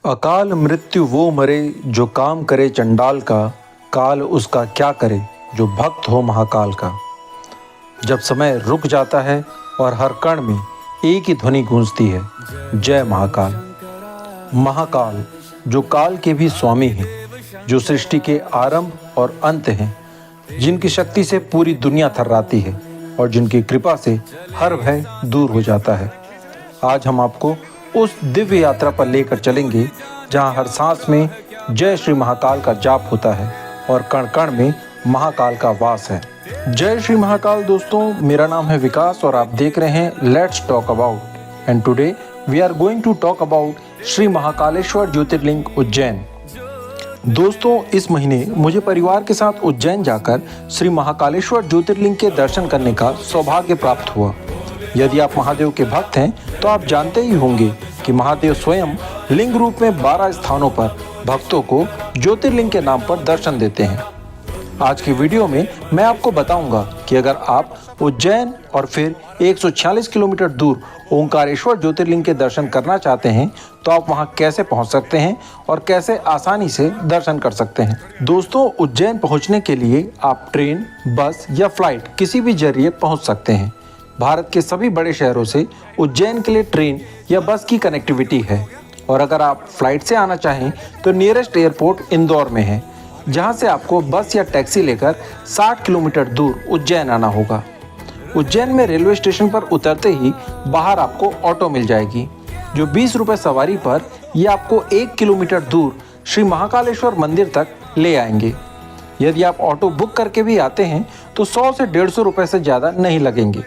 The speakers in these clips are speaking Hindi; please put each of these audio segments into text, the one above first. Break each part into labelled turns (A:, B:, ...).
A: अकाल मृत्यु वो मरे जो काम करे चंडाल का, काल उसका क्या करे जो भक्त हो महाकाल का। जब समय रुक जाता है और हर कण में एक ही ध्वनि गूंजती है, जय महाकाल। महाकाल जो काल के भी स्वामी हैं, जो सृष्टि के आरंभ और अंत हैं, जिनकी शक्ति से पूरी दुनिया थर्राती है और जिनकी कृपा से हर भय दूर हो जाता है। आज हम आपको उस दिव्य यात्रा पर लेकर चलेंगे जहां हर सांस में जय श्री महाकाल का जाप होता है और कण कण में महाकाल का वास है। जय श्री महाकाल दोस्तों, मेरा नाम है विकास और आप देख रहे हैं let's talk about. And today we are going to talk about Shri Mahakaleshwar Jyotirlinga Ujjain. दोस्तों, इस महीने मुझे परिवार के साथ उज्जैन जाकर श्री महाकालेश्वर ज्योतिर्लिंग के दर्शन करने का सौभाग्य प्राप्त हुआ। यदि आप महादेव के भक्त हैं तो आप जानते ही होंगे कि महादेव स्वयं लिंग रूप में 12 स्थानों पर भक्तों को ज्योतिर्लिंग के नाम पर दर्शन देते हैं। आज की वीडियो में मैं आपको बताऊंगा कि अगर आप उज्जैन और फिर 146 किलोमीटर दूर ओंकारेश्वर ज्योतिर्लिंग के दर्शन करना चाहते हैं तो आप वहां कैसे पहुंच सकते हैं और कैसे आसानी से दर्शन कर सकते हैं। दोस्तों, उज्जैन पहुंचने के लिए आप ट्रेन, बस या फ्लाइट किसी भी जरिए पहुंच सकते हैं। भारत के सभी बड़े शहरों से उज्जैन के लिए ट्रेन या बस की कनेक्टिविटी है और अगर आप फ्लाइट से आना चाहें तो नियरेस्ट एयरपोर्ट इंदौर में है, जहां से आपको बस या टैक्सी लेकर 60 किलोमीटर दूर उज्जैन आना होगा। उज्जैन में रेलवे स्टेशन पर उतरते ही बाहर आपको ऑटो मिल जाएगी जो 20 रुपये सवारी पर ये आपको 1 किलोमीटर दूर श्री महाकालेश्वर मंदिर तक ले आएंगे। यदि आप ऑटो बुक करके भी आते हैं तो 100 से 150 रुपये से ज़्यादा नहीं लगेंगे।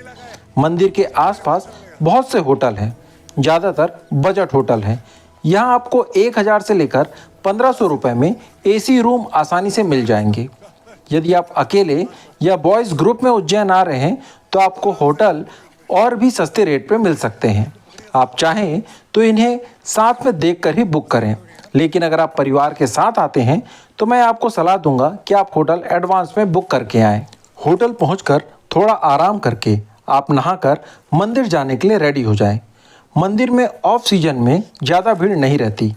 A: मंदिर के आसपास बहुत से होटल हैं, ज़्यादातर बजट होटल हैं। यहाँ आपको 1000 से लेकर 1500 रुपये में एसी रूम आसानी से मिल जाएंगे। यदि आप अकेले या बॉयज़ ग्रुप में उज्जैन आ रहे हैं तो आपको होटल और भी सस्ते रेट पे मिल सकते हैं। आप चाहें तो इन्हें साथ में देखकर ही बुक करें, लेकिन अगर आप परिवार के साथ आते हैं तो मैं आपको सलाह दूंगा कि आप होटल एडवांस में बुक करके आएँ। होटल पहुँचकर थोड़ा आराम करके आप नहाकर मंदिर जाने के लिए रेडी हो जाएं। मंदिर में ऑफ सीजन में ज़्यादा भीड़ नहीं रहती।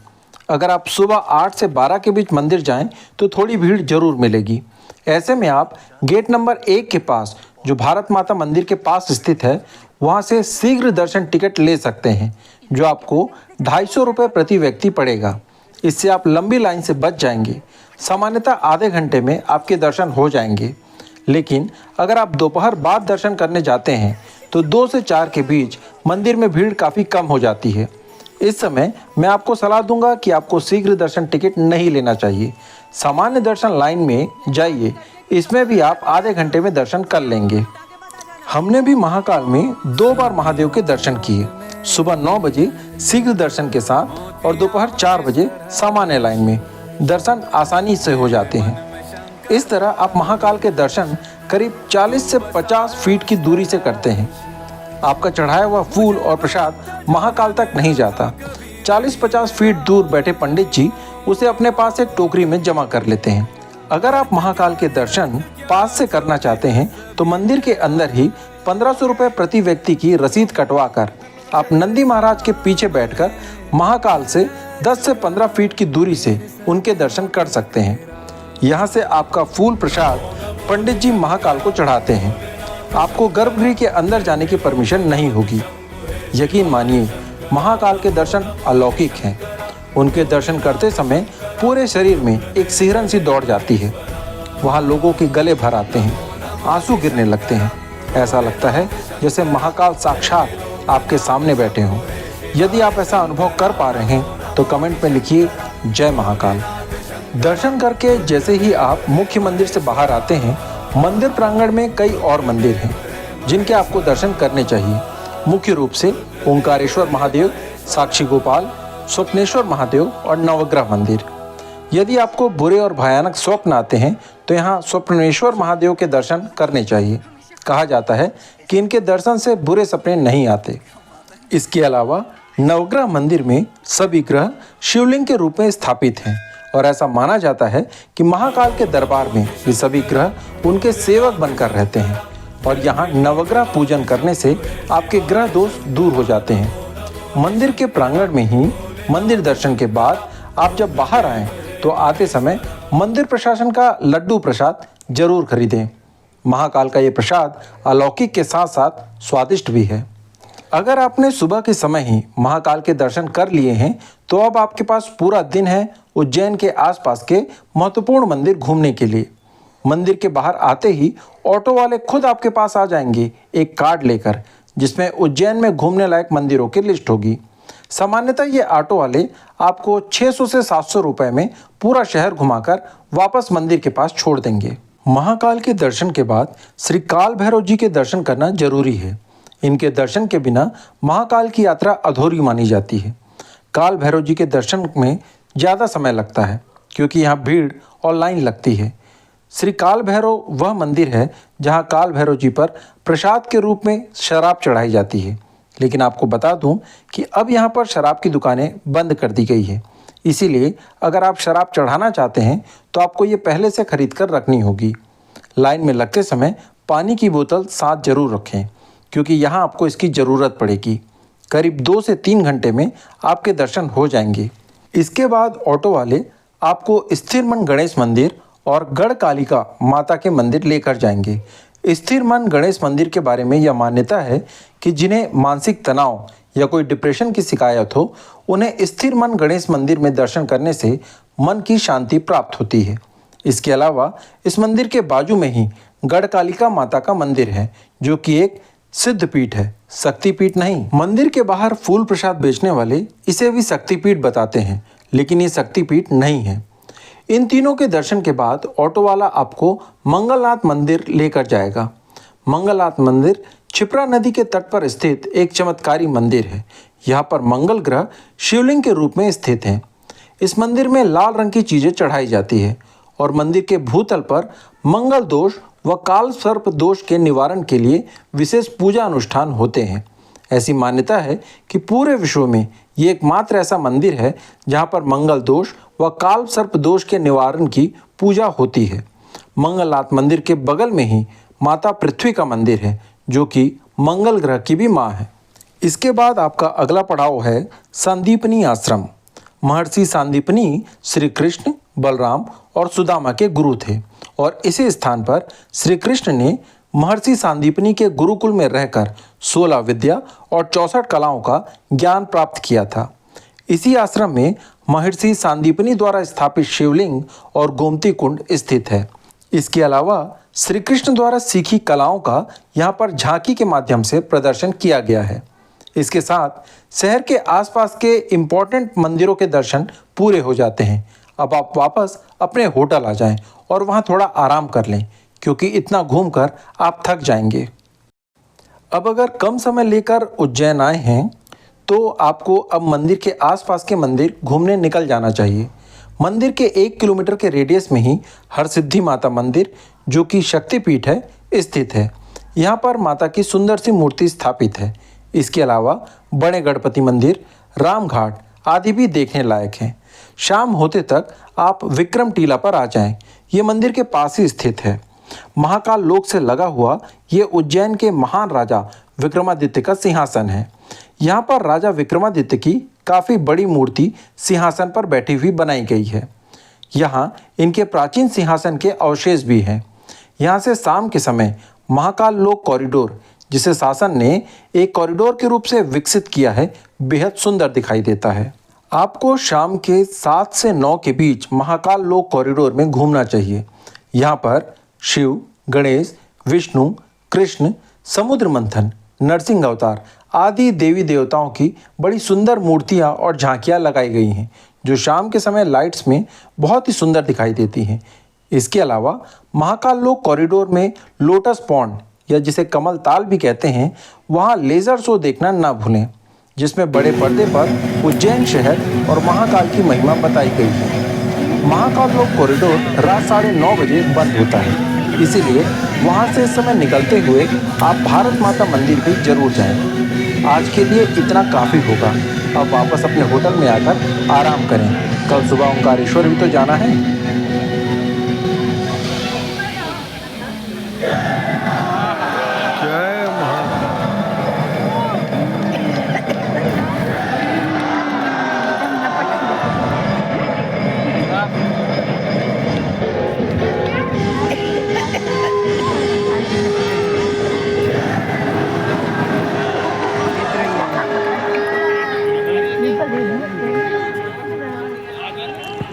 A: अगर आप सुबह 8 से 12 के बीच मंदिर जाएं तो थोड़ी भीड़ जरूर मिलेगी। ऐसे में आप गेट नंबर 1 के पास, जो भारत माता मंदिर के पास स्थित है, वहां से शीघ्र दर्शन टिकट ले सकते हैं, जो आपको 250 रुपये प्रति व्यक्ति पड़ेगा। इससे आप लंबी लाइन से बच जाएंगे। सामान्यतः आधे घंटे में आपके दर्शन हो जाएंगे, लेकिन अगर आप दोपहर बाद दर्शन करने जाते हैं तो 2 से 4 के बीच मंदिर में भीड़ काफ़ी कम हो जाती है। इस समय मैं आपको सलाह दूंगा कि आपको शीघ्र दर्शन टिकट नहीं लेना चाहिए। सामान्य दर्शन लाइन में जाइए, इसमें भी आप आधे घंटे में दर्शन कर लेंगे। हमने भी महाकाल में 2 बार महादेव के दर्शन किए, सुबह 9 बजे शीघ्र दर्शन के साथ और दोपहर 4 बजे सामान्य लाइन में। दर्शन आसानी से हो जाते हैं। इस तरह आप महाकाल के दर्शन करीब 40 से 50 फीट की दूरी से करते हैं। आपका चढ़ाया हुआ फूल और प्रसाद महाकाल तक नहीं जाता। 40-50 फीट दूर बैठे पंडित जी उसे अपने पास एक टोकरी में जमा कर लेते हैं। अगर आप महाकाल के दर्शन पास से करना चाहते हैं तो मंदिर के अंदर ही 1500 रुपये प्रति व्यक्ति की रसीद कटवा कर आप नंदी महाराज के पीछे बैठकर महाकाल से 10 से 15 फीट की दूरी से उनके दर्शन कर सकते हैं। यहाँ से आपका फूल प्रसाद पंडित जी महाकाल को चढ़ाते हैं। आपको गर्भगृह के अंदर जाने की परमिशन नहीं होगी। यकीन मानिए, महाकाल के दर्शन अलौकिक हैं। उनके दर्शन करते समय पूरे शरीर में एक सिहरन सी दौड़ जाती है। वहाँ लोगों के गले भर आते हैं, आंसू गिरने लगते हैं। ऐसा लगता है जैसे महाकाल साक्षात आपके सामने बैठे हों। यदि आप ऐसा अनुभव कर पा रहे हैं तो कमेंट में लिखिए जय महाकाल। दर्शन करके जैसे ही आप मुख्य मंदिर से बाहर आते हैं, मंदिर प्रांगण में कई और मंदिर हैं जिनके आपको दर्शन करने चाहिए। मुख्य रूप से ओंकारेश्वर महादेव, साक्षी गोपाल, स्वप्नेश्वर महादेव और नवग्रह मंदिर। यदि आपको बुरे और भयानक स्वप्न आते हैं तो यहाँ स्वप्नेश्वर महादेव के दर्शन करने चाहिए। कहा जाता है कि इनके दर्शन से बुरे सपने नहीं आते। इसके अलावा नवग्रह मंदिर में सभी ग्रह शिवलिंग के रूप में स्थापित हैं और ऐसा माना जाता है कि महाकाल के दरबार में ये सभी ग्रह उनके सेवक बनकर रहते हैं और यहाँ नवग्रह पूजन करने से आपके ग्रह दोष दूर हो जाते हैं। मंदिर के प्रांगण में ही मंदिर दर्शन के बाद आप जब बाहर आएं तो आते समय मंदिर प्रशासन का लड्डू प्रसाद जरूर खरीदें। महाकाल का ये प्रसाद अलौकिक के साथ साथ स्वादिष्ट भी है। अगर आपने सुबह के समय ही महाकाल के दर्शन कर लिए हैं तो अब आपके पास पूरा दिन है उज्जैन के आसपास के महत्वपूर्ण मंदिर घूमने के लिए। मंदिर के बाहर आते ही ऑटो वाले खुद आपके पास आ जाएंगे एक कार्ड लेकर, जिसमें उज्जैन में घूमने लायक मंदिरों की लिस्ट होगी। सामान्यतः ये ऑटो वाले आपको 600 से 700 रुपए में पूरा शहर घुमाकर वापस मंदिर के पास छोड़ देंगे। महाकाल के दर्शन के बाद श्री काल भैरव जी के दर्शन करना जरूरी है। इनके दर्शन के बिना महाकाल की यात्रा अधूरी मानी जाती है। काल भैरव जी के दर्शन में ज़्यादा समय लगता है क्योंकि यहाँ भीड़ और लाइन लगती है। श्री काल भैरव वह मंदिर है जहाँ काल भैरव जी पर प्रसाद के रूप में शराब चढ़ाई जाती है, लेकिन आपको बता दूं कि अब यहाँ पर शराब की दुकानें बंद कर दी गई है। इसीलिए अगर आप शराब चढ़ाना चाहते हैं तो आपको ये पहले से खरीद कर रखनी होगी। लाइन में लगते समय पानी की बोतल साथ जरूर रखें क्योंकि यहाँ आपको इसकी ज़रूरत पड़ेगी। करीब 2 से 3 घंटे में आपके दर्शन हो जाएंगे। इसके बाद ऑटो वाले आपको स्थिर मन गणेश मंदिर और गढ़कालिका माता के मंदिर लेकर जाएंगे। स्थिर मन गणेश मंदिर के बारे में यह मान्यता है कि जिन्हें मानसिक तनाव या कोई डिप्रेशन की शिकायत हो, उन्हें स्थिर मन गणेश मंदिर में दर्शन करने से मन की शांति प्राप्त होती है। इसके अलावा इस मंदिर के बाजू में ही गढ़कालिका माता का मंदिर है, जो कि एक सिद्धपीठ है, शक्तिपीठ नहीं। मंदिर के बाहर फूल प्रसाद बेचने वाले इसे भी शक्तिपीठ बताते हैं, लेकिन ये शक्तिपीठ नहीं है। इन तीनों के दर्शन के बाद ऑटो वाला आपको मंगलनाथ मंदिर लेकर जाएगा। मंगलनाथ मंदिर क्षिप्रा नदी के तट पर स्थित एक चमत्कारी मंदिर है। यहाँ पर मंगल ग्रह शिवलिंग के रूप में स्थित हैं। इस मंदिर में लाल रंग की चीज़ें चढ़ाई जाती है और मंदिर के भूतल पर मंगल दोष व काल सर्प दोष के निवारण के लिए विशेष पूजा अनुष्ठान होते हैं। ऐसी मान्यता है कि पूरे विश्व में ये एकमात्र ऐसा मंदिर है जहाँ पर मंगल दोष व काल सर्प दोष के निवारण की पूजा होती है। मंगलनाथ मंदिर के बगल में ही माता पृथ्वी का मंदिर है, जो कि मंगल ग्रह की भी माँ है। इसके बाद आपका अगला पड़ाव है संदीपनी आश्रम। महर्षि संदीपनी श्री कृष्ण, बलराम और सुदामा के गुरु थे और इसी स्थान पर श्री कृष्ण ने महर्षि संदीपनी के गुरुकुल में रहकर 16 विद्या और 64 कलाओं का ज्ञान प्राप्त किया था। इसी आश्रम में महर्षि संदीपनी द्वारा स्थापित शिवलिंग और गोमती कुंड स्थित है। इसके अलावा श्री कृष्ण द्वारा सीखी कलाओं का यहाँ पर झांकी के माध्यम से प्रदर्शन किया गया है। इसके साथ शहर के आसपास के इम्पोर्टेंट मंदिरों के दर्शन पूरे हो जाते हैं। अब आप वापस अपने होटल आ जाएं और वहाँ थोड़ा आराम कर लें, क्योंकि इतना घूमकर आप थक जाएंगे। अब अगर कम समय लेकर उज्जैन आए हैं तो आपको अब मंदिर के आसपास के मंदिर घूमने निकल जाना चाहिए। मंदिर के 1 किलोमीटर के रेडियस में ही हरसिद्धि माता मंदिर, जो कि शक्तिपीठ है, स्थित है। यहाँ पर माता की सुंदर सी मूर्ति स्थापित है। इसके अलावा बड़े गणपति मंदिर, रामघाट आदि भी देखने लायक हैं। शाम होते तक आप विक्रम टीला पर आ जाएं। ये मंदिर के पास ही स्थित है। महाकाल लोक से लगा हुआ ये उज्जैन के महान राजा विक्रमादित्य का सिंहासन है। यहाँ पर राजा विक्रमादित्य की काफ़ी बड़ी मूर्ति सिंहासन पर बैठी हुई बनाई गई है। यहाँ इनके प्राचीन सिंहासन के अवशेष भी हैं। यहाँ से शाम के समय महाकाल लोक कॉरिडोर, जिसे शासन ने एक कॉरिडोर के रूप से विकसित किया है, बेहद सुंदर दिखाई देता है। आपको शाम के 7 से 9 के बीच महाकाल लोक कॉरिडोर में घूमना चाहिए। यहाँ पर शिव, गणेश, विष्णु, कृष्ण, समुद्र मंथन, नरसिंह अवतार आदि देवी देवताओं की बड़ी सुंदर मूर्तियाँ और झांकियाँ लगाई गई हैं, जो शाम के समय लाइट्स में बहुत ही सुंदर दिखाई देती हैं। इसके अलावा महाकाल लोक कॉरिडोर में लोटस पॉन्ड, या जिसे कमल ताल भी कहते हैं, वहाँ लेज़र शो देखना ना भूलें, जिसमें बड़े पर्दे पर उज्जैन शहर और महाकाल की महिमा बताई गई है। महाकाल लोक कॉरिडोर रात 9:30 बजे बंद होता है, इसीलिए वहाँ से इस समय निकलते हुए आप भारत माता मंदिर भी जरूर जाएं। आज के लिए इतना काफ़ी होगा। अब वापस अपने होटल में आकर आराम करें। कल सुबह ओंकारेश्वर भी तो जाना है।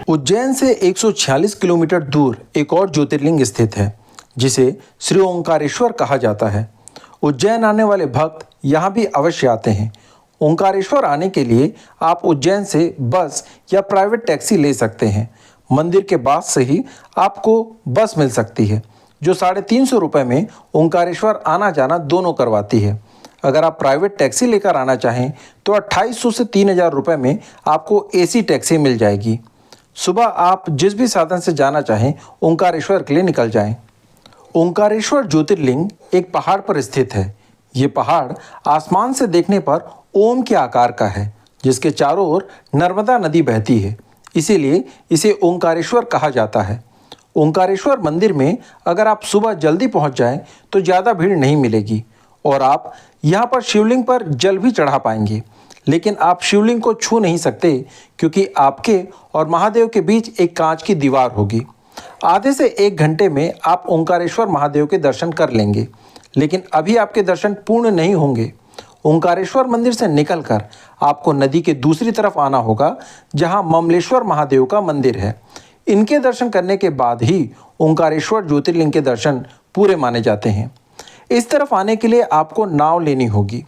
A: उज्जैन से 146 किलोमीटर दूर एक और ज्योतिर्लिंग स्थित है जिसे श्री ओंकारेश्वर कहा जाता है। उज्जैन आने वाले भक्त यहाँ भी अवश्य आते हैं। ओंकारेश्वर आने के लिए आप उज्जैन से बस या प्राइवेट टैक्सी ले सकते हैं। मंदिर के पास से ही आपको बस मिल सकती है जो 350 रुपये में ओंकारेश्वर आना जाना दोनों करवाती है। अगर आप प्राइवेट टैक्सी लेकर आना चाहें तो 2800 से 3000 रुपये में आपको एसी टैक्सी मिल जाएगी। सुबह आप जिस भी साधन से जाना चाहें ओंकारेश्वर के लिए निकल जाएं। ओंकारेश्वर ज्योतिर्लिंग एक पहाड़ पर स्थित है। ये पहाड़ आसमान से देखने पर ओम के आकार का है जिसके चारों ओर नर्मदा नदी बहती है, इसीलिए इसे ओंकारेश्वर कहा जाता है। ओंकारेश्वर मंदिर में अगर आप सुबह जल्दी पहुंच जाएं तो ज़्यादा भीड़ नहीं मिलेगी और आप यहाँ पर शिवलिंग पर जल भी चढ़ा पाएंगे, लेकिन आप शिवलिंग को छू नहीं सकते क्योंकि आपके और महादेव के बीच एक कांच की दीवार होगी। आधे से 1 घंटे में आप ओंकारेश्वर महादेव के दर्शन कर लेंगे, लेकिन अभी आपके दर्शन पूर्ण नहीं होंगे। ओंकारेश्वर मंदिर से निकलकर आपको नदी के दूसरी तरफ आना होगा जहां ममलेश्वर महादेव का मंदिर है। इनके दर्शन करने के बाद ही ओंकारेश्वर ज्योतिर्लिंग के दर्शन पूरे माने जाते हैं। इस तरफ आने के लिए आपको नाव लेनी होगी।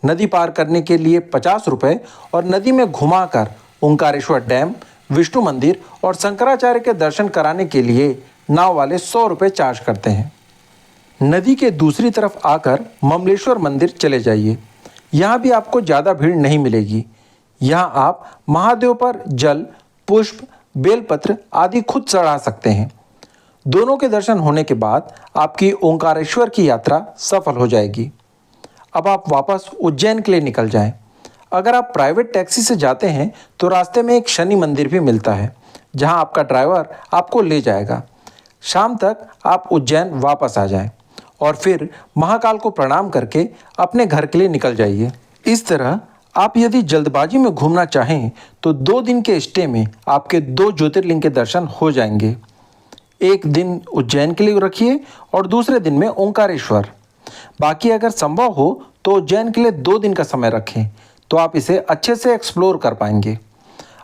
A: नदी पार करने के लिए 50 रुपये और नदी में घुमाकर ओंकारेश्वर डैम, विष्णु मंदिर और शंकराचार्य के दर्शन कराने के लिए नाव वाले 100 रुपये चार्ज करते हैं। नदी के दूसरी तरफ आकर ममलेश्वर मंदिर चले जाइए। यहाँ भी आपको ज़्यादा भीड़ नहीं मिलेगी। यहाँ आप महादेव पर जल, पुष्प, बेलपत्र आदि खुद चढ़ा सकते हैं। दोनों के दर्शन होने के बाद आपकी ओंकारेश्वर की यात्रा सफल हो जाएगी। अब आप वापस उज्जैन के लिए निकल जाएं। अगर आप प्राइवेट टैक्सी से जाते हैं तो रास्ते में एक शनि मंदिर भी मिलता है जहां आपका ड्राइवर आपको ले जाएगा। शाम तक आप उज्जैन वापस आ जाएं और फिर महाकाल को प्रणाम करके अपने घर के लिए निकल जाइए। इस तरह आप यदि जल्दबाजी में घूमना चाहें तो 2 दिन के स्टे में आपके 2 ज्योतिर्लिंग के दर्शन हो जाएंगे। एक दिन उज्जैन के लिए रखिए और दूसरे दिन में ओंकारेश्वर। बाकी अगर संभव हो तो उज्जैन के लिए 2 दिन का समय रखें तो आप इसे अच्छे से एक्सप्लोर कर पाएंगे।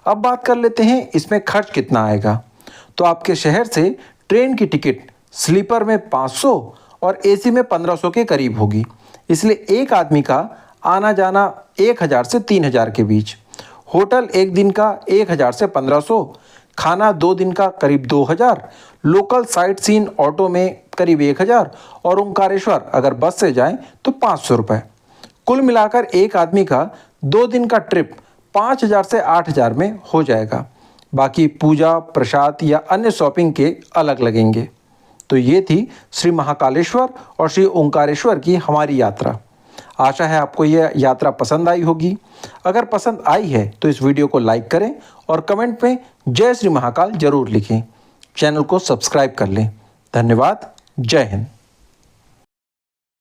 A: अब बात कर लेते हैं इसमें खर्च कितना आएगा। तो आपके शहर से ट्रेन की टिकट स्लीपर में 500 और एसी में 1500 के करीब होगी, इसलिए एक आदमी का आना जाना 1000 से 3000 के बीच। होटल एक दिन का 1000 से 1500, खाना 2 दिन का करीब 2000, लोकल साइट सीन ऑटो में करीब 1000 और ओंकारेश्वर अगर बस से जाएं तो 500 रुपये। कुल मिलाकर एक आदमी का 2 दिन का ट्रिप 5000 से 8000 में हो जाएगा। बाकी पूजा, प्रसाद या अन्य शॉपिंग के अलग लगेंगे। तो ये थी श्री महाकालेश्वर और श्री ओंकारेश्वर की हमारी यात्रा। आशा है आपको यह यात्रा पसंद आई होगी। अगर पसंद आई है तो इस वीडियो को लाइक करें और कमेंट में जय श्री महाकाल जरूर लिखें। चैनल को सब्सक्राइब कर लें। धन्यवाद। जय हिंद।